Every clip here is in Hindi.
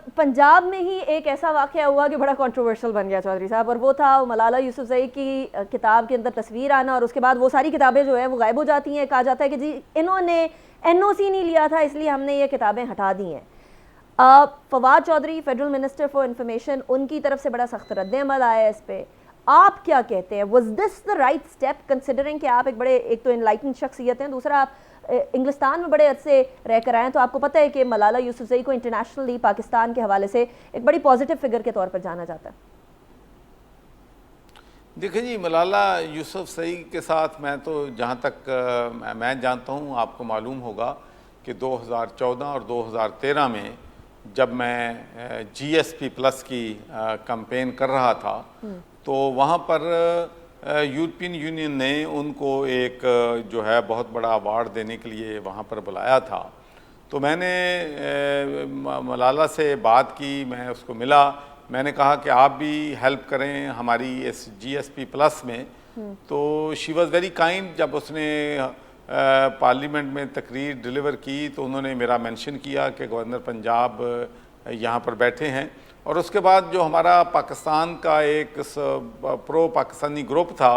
पंजाब में ही एक ऐसा वाक़या हुआ कि बड़ा कंट्रोवर्शियल बन गया चौधरी साहब, और वो था मलाला यूसुफजई की किताब के अंदर तस्वीर आना, और उसके बाद वो सारी किताबें जो है वो गायब हो जाती हैं। कहा जाता है कि जी इन्होंने एनओसी नहीं लिया था इसलिए हमने ये किताबें हटा दी हैं। Fawad Chaudhry federal minister for information, उनकी तरफ से बड़ा सख्त रद्द-ए-अमल आया है इस पर। आप क्या कहते हैं, was this the right step, considering कि आप एक बड़े, एक तो इनलाइटन शख्सियत हैं, दूसरा आप इंग्लिस्तान में बड़े अरसे रह कर आए हैं, तो आपको पता है कि मलाला यूसुफजई को इंटरनेशनली पाकिस्तान के हवाले से एक बड़ी पॉजिटिव फिगर के तौर पर जाना जाता है। देखिए जी, मलाला यूसुफजई के साथ मैं तो जहाँ तक मैं जानता हूँ, आपको मालूम होगा कि 2014 और 2013 में जब मैं GSP प्लस की कैंपेन कर रहा था, तो वहाँ पर यूरोपियन यूनियन ने उनको एक जो है बहुत बड़ा अवार्ड देने के लिए वहाँ पर बुलाया था। तो मैंने मलाला से बात की, मैं उसको मिला, मैंने कहा कि आप भी हेल्प करें हमारी इस GSP प्लस में। तो शी वॉज़ वेरी काइंड। जब उसने पार्लियामेंट में तकरीर डिलीवर की तो उन्होंने मेरा मेंशन किया कि गवर्नर पंजाब यहाँ पर बैठे हैं, और उसके बाद जो हमारा पाकिस्तान का एक प्रो पाकिस्तानी ग्रुप था,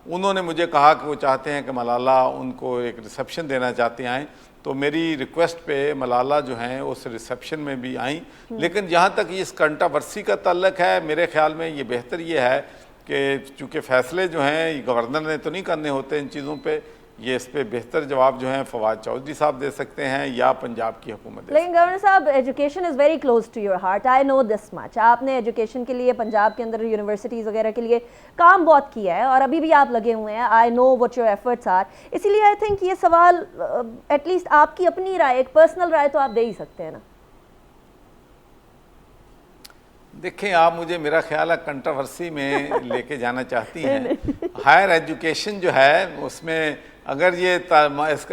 उन्होंने मुझे कहा कि वो चाहते हैं कि मलाला उनको एक रिसेप्शन देना चाहते हैं। तो मेरी रिक्वेस्ट पे मलाला जो हैं उस रिसेप्शन में भी आई। लेकिन जहाँ तक इस कंट्रोवर्सी का ताल्लुक है, मेरे ख्याल में ये बेहतर ये है कि चूँकि फ़ैसले जो हैं गवर्नर ने तो नहीं करने होते इन चीज़ों पे, ये इस पे बेहतर जवाब जो है फवाद चौधरी साहब दे सकते हैं या पंजाब की हुकूमत। लेकिन गवर्नर साहब, education is very close to your heart, I know this much. आपने एजुकेशन के लिए पंजाब के अंदर यूनिवर्सिटीज़ वगैरह के लिए काम बहुत किया है और अभी भी आप लगे हुए हैं। I know what your efforts are. इसीलिए आई थिंक ये सवाल एटलीस्ट आपकी अपनी राय, एक पर्सनल राय तो आप दे ही सकते हैं ना। देखें, आप मुझे मेरा ख्याल है कंट्रोवर्सी में लेके जाना चाहती हैं। हायर एजुकेशन जो है उसमें अगर ये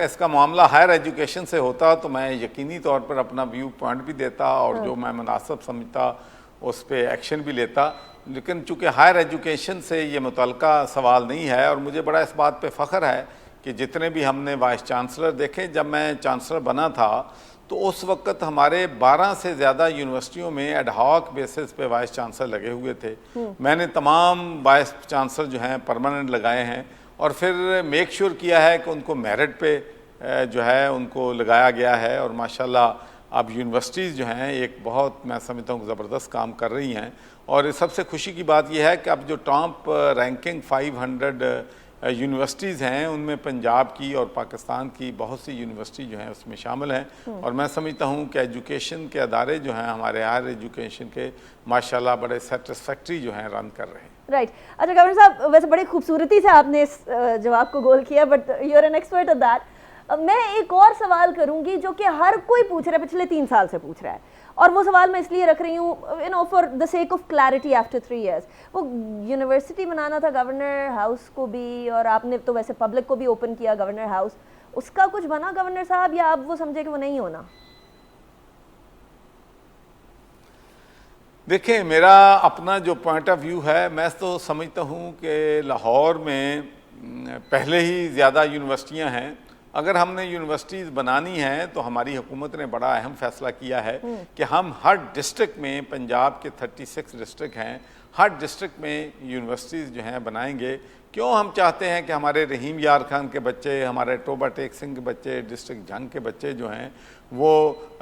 इसका मामला हायर एजुकेशन से होता तो मैं यकीनी तौर पर अपना व्यू पॉइंट भी देता और जो मैं मुनासिब समझता उस पर एक्शन भी लेता। लेकिन चूँकि हायर एजुकेशन से ये मुतल्लिका सवाल नहीं है, और मुझे बड़ा इस बात पे फ़ख्र है कि जितने भी हमने वाइस चांसलर देखे, जब मैं चांसलर बना था तो उस वक्त हमारे 12 से ज़्यादा यूनिवर्सिटियों में एडहॉक बेसिस पे वाइस चांसलर लगे हुए थे। मैंने तमाम वाइस चांसलर जो हैं परमानेंट लगाए हैं, और फिर मेक श्योर किया है कि उनको मेरिट पे जो है उनको लगाया गया है। और माशाल्लाह अब यूनिवर्सिटीज़ जो हैं एक बहुत, मैं समझता हूँ, ज़बरदस्त काम कर रही हैं। और सबसे खुशी की बात यह है कि अब जो टॉप रैंकिंग 500 यूनिवर्सिटीज़ हैं उनमें पंजाब की और पाकिस्तान की बहुत सी यूनिवर्सिटी जो हैं उसमें शामिल हैं। और मैं समझता हूँ कि एजुकेशन के अदारे जो हैं हमारे हायर एजुकेशन के माशाल्लाह बड़े सेटिस्फैक्ट्री जो हैं रन कर रहे हैं। राइट। अच्छा गवर्नर साहब, वैसे बड़ी खूबसूरती से आपने इस जवाब को गोल किया, but you are an expert of that. मैं एक और सवाल करूंगी जो कि हर कोई पूछ रहा है, पिछले 3 साल से पूछ रहा है, और वो सवाल मैं इसलिए रख रही हूँ, you know, for the sake of clarity after 3 years। वो यूनिवर्सिटी बनाना था गवर्नर हाउस को भी, और आपने तो वैसे पब्लिक को भी ओपन किया गवर्नर हाउस, उसका कुछ बना गवर्नर साहब, या आप वो समझे कि वो नहीं होना? देखिए, मेरा अपना जो पॉइंट ऑफ व्यू है, मैं तो समझता हूँ कि लाहौर में पहले ही ज़्यादा यूनिवर्सिटियाँ हैं। अगर हमने यूनिवर्सिटीज़ बनानी है तो हमारी हुकूमत ने बड़ा अहम फैसला किया है कि हम हर डिस्ट्रिक्ट में, पंजाब के 36 डिस्ट्रिक्ट हैं, हर डिस्ट्रिक्ट में यूनिवर्सिटीज़ जो हैं बनाएंगे। क्यों हम चाहते हैं कि हमारे रहीम यार खान के बच्चे, हमारे टोबा टेक सिंह के बच्चे, डिस्ट्रिक्ट जंग के बच्चे जो हैं वो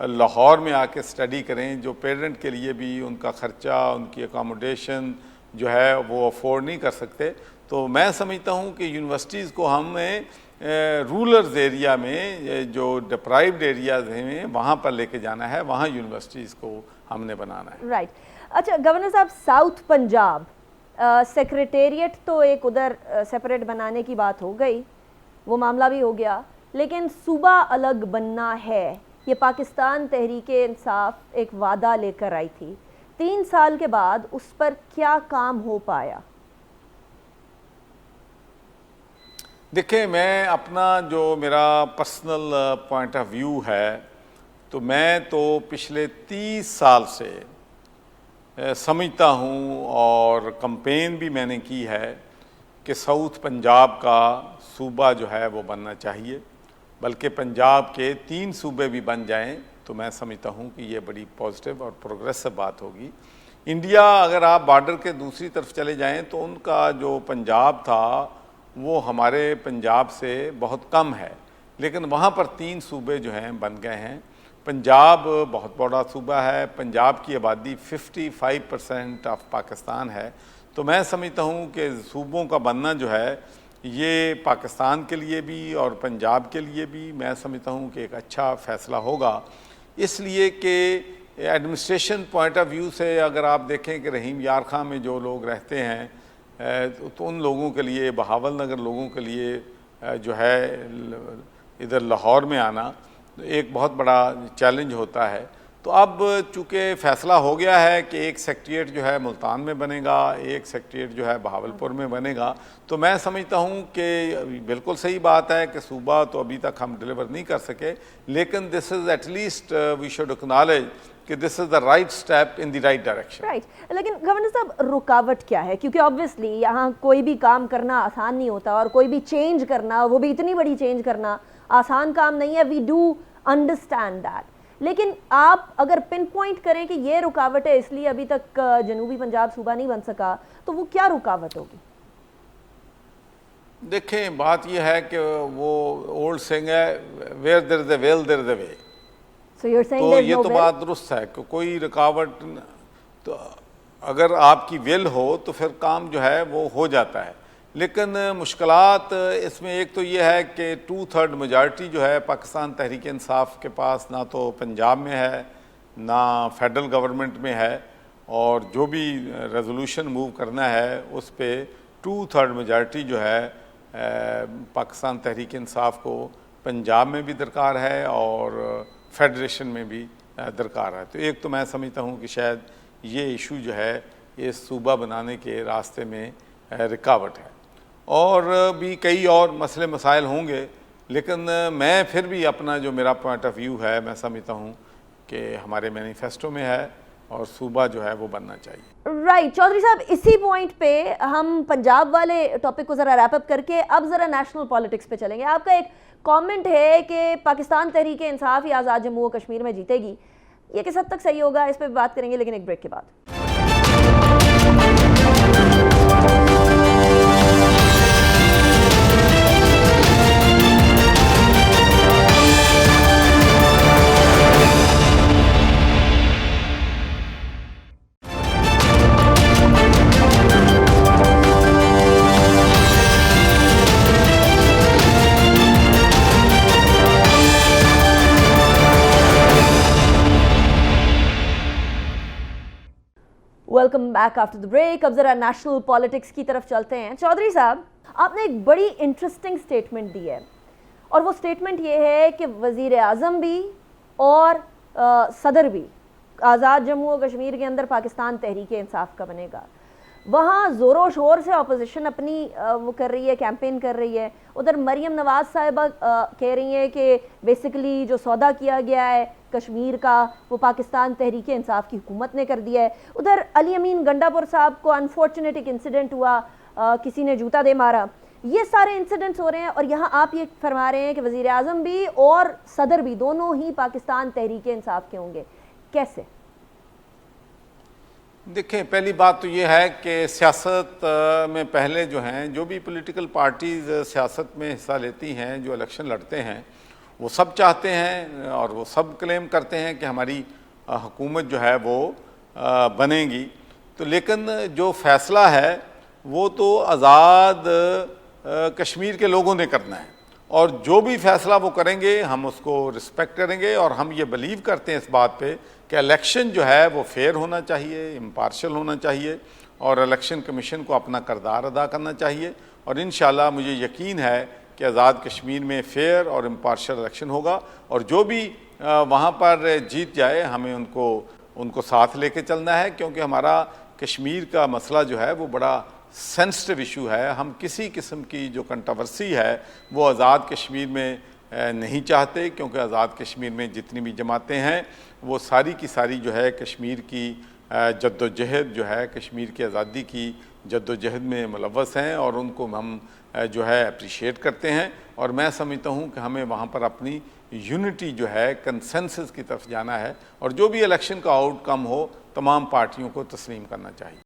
लाहौर में आके स्टडी करें, जो पेरेंट के लिए भी उनका ख़र्चा, उनकी अकोमोडेशन जो है वो अफोर्ड नहीं कर सकते। तो मैं समझता हूँ कि यूनिवर्सिटीज़ को हमें रूरल एरिया में, जो डिप्राइव्ड एरियाज हैं, वहाँ पर लेके जाना है, वहाँ यूनिवर्सिटीज़ को हमने बनाना है। राइट। अच्छा गवर्नर साहब, साउथ पंजाब सेक्रेटेरिएट तो एक उधर सेपरेट बनाने की बात हो गई, वो मामला भी हो गया, लेकिन सूबा अलग बनना है, ये पाकिस्तान तहरीके इंसाफ एक वादा लेकर आई थी। 3 साल के बाद उस पर क्या काम हो पाया? देखिए, मैं अपना जो मेरा पर्सनल पॉइंट ऑफ व्यू है, तो मैं तो पिछले 30 साल से समझता हूँ और कंपेन भी मैंने की है कि साउथ पंजाब का सूबा जो है वो बनना चाहिए, बल्कि पंजाब के 3 सूबे भी बन जाएं तो मैं समझता हूँ कि ये बड़ी पॉजिटिव और प्रोग्रेसिव बात होगी। इंडिया, अगर आप बॉर्डर के दूसरी तरफ चले जाएं तो उनका जो पंजाब था वो हमारे पंजाब से बहुत कम है, लेकिन वहाँ पर 3 सूबे जो हैं बन गए हैं। पंजाब बहुत बड़ा सूबा है, पंजाब की आबादी 55% ऑफ पाकिस्तान है। तो मैं समझता हूँ कि सूबों का बनना जो है ये पाकिस्तान के लिए भी और पंजाब के लिए भी मैं समझता हूँ कि एक अच्छा फ़ैसला होगा, इसलिए कि एडमिनिस्ट्रेशन पॉइंट ऑफ व्यू से अगर आप देखें कि रहीम यार खां में जो लोग रहते हैं तो उन लोगों के लिए, बहावल नगर लोगों के लिए जो है इधर लाहौर में आना एक बहुत बड़ा चैलेंज होता है। तो अब चूँकि फ़ैसला हो गया है कि एक सेक्रेटेरिएट जो है मुल्तान में बनेगा, एक सेक्रेटेरिएट जो है बहावलपुर में बनेगा, तो मैं समझता हूँ कि बिल्कुल सही बात है कि सूबा तो अभी तक हम डिलीवर नहीं कर सके, लेकिन this is at least we should acknowledge कि this is the right step in the right direction. Right, लेकिन गवर्नर साहब रुकावट क्या है? क्योंकि ऑब्वियसली यहाँ कोई भी काम करना आसान नहीं होता और कोई भी चेंज करना, वो भी इतनी बड़ी चेंज करना आसान काम नहीं है। वी डू अंडरस्टैंड दैट, लेकिन आप अगर पिन पॉइंट करें कि ये रुकावट है इसलिए अभी तक जनूबी पंजाब सूबा नहीं बन सका, तो वो क्या रुकावट होगी? देखें, बात यह है कि वो ओल्ड सेइंग है, where there is a will there is a way. So you're saying तो there's ये no तो will? बात दुरुस्त है कि कोई रुकावट तो अगर आपकी विल हो तो फिर काम जो है वो हो जाता है, लेकिन मुश्किलात इसमें एक तो ये है कि 2/3 मेजॉरिटी जो है पाकिस्तान तहरीक इंसाफ के पास ना तो पंजाब में है ना फेडरल गवर्नमेंट में है, और जो भी रेजोल्यूशन मूव करना है उस पर 2/3 मेजॉरिटी जो है पाकिस्तान तहरीक इंसाफ को पंजाब में भी दरकार है और फेडरेशन में भी दरकार है। तो एक तो मैं समझता हूँ कि शायद ये इशू जो है ये सूबा बनाने के रास्ते में रुकावट है, और भी कई और मसले मसाइल होंगे, लेकिन मैं फिर भी अपना जो मेरा पॉइंट ऑफ व्यू है मैं समझता हूँ कि हमारे मैनिफेस्टो में है और सूबा जो है वो बनना चाहिए। राइट चौधरी साहब, इसी पॉइंट पे हम पंजाब वाले टॉपिक को ज़रा रैप अप करके अब ज़रा नेशनल पॉलिटिक्स पे चलेंगे। आपका एक कमेंट है कि पाकिस्तान तहरीक इंसाफ ही आज़ाद जम्मू और कश्मीर में जीतेगी, ये किस हद तक सही होगा, इस पर बात करेंगे लेकिन एक ब्रेक के बाद। Welcome back after the break. अब जरा नेशनल पॉलिटिक्स की तरफ चलते हैं। चौधरी साहब, आपने एक बड़ी इंटरेस्टिंग स्टेटमेंट दी है और वो स्टेटमेंट ये है कि वजीर आज़म भी और सदर भी आज़ाद जम्मू और कश्मीर के अंदर पाकिस्तान तहरीक इंसाफ का बनेगा। वहाँ ज़ोरों शोर से अपोजिशन अपनी वो कर रही है, कैंपेन कर रही है। उधर मरियम नवाज साहिबा कह रही हैं कि बेसिकली जो सौदा किया गया है कश्मीर का वो पाकिस्तान तहरीक इंसाफ की हुकूमत ने कर दिया है। उधर अली अमीन गंडापुर साहब को अनफॉर्चुनेट एक इंसिडेंट हुआ, किसी ने जूता दे मारा। ये सारे इंसिडेंट्स हो रहे हैं और यहाँ आप ये फरमा रहे हैं कि वज़ीर आज़म भी और सदर भी दोनों ही पाकिस्तान तहरीक इंसाफ के होंगे, कैसे? देखें, पहली बात तो ये है कि सियासत में पहले जो हैं, जो भी पॉलिटिकल पार्टीज़ सियासत में हिस्सा लेती हैं, जो इलेक्शन लड़ते हैं, वो सब चाहते हैं और वो सब क्लेम करते हैं कि हमारी हुकूमत जो है वो बनेगी। तो लेकिन जो फ़ैसला है वो तो आज़ाद कश्मीर के लोगों ने करना है, और जो भी फ़ैसला वो करेंगे हम उसको रिस्पेक्ट करेंगे। और हम ये बिलीव करते हैं इस बात पे कि इलेक्शन जो है वो फेयर होना चाहिए, इम्पार्शल होना चाहिए, और इलेक्शन कमीशन को अपना किरदार अदा करना चाहिए। और इंशाल्लाह मुझे यकीन है कि आज़ाद कश्मीर में फ़ेयर और इम्पार्शल इलेक्शन होगा, और जो भी वहाँ पर जीत जाए हमें उनको साथ लेके चलना है, क्योंकि हमारा कश्मीर का मसला जो है वो बड़ा सेंसिटिव इशू है। हम किसी किस्म की जो कंट्रोवर्सी है वो आज़ाद कश्मीर में नहीं चाहते, क्योंकि आज़ाद कश्मीर में जितनी भी जमातें हैं वो सारी की सारी जो है कश्मीर की जद्दोजहद जो है, कश्मीर की आज़ादी की जद्दोजहद में मुलव्वस हैं, और उनको हम जो है अप्रिशिएट करते हैं। और मैं समझता हूँ कि हमें वहाँ पर अपनी यूनिटी जो है, कंसेंसस की तरफ जाना है और जो भी इलेक्शन का आउटकम हो तमाम पार्टियों को तस्लीम करना चाहिए।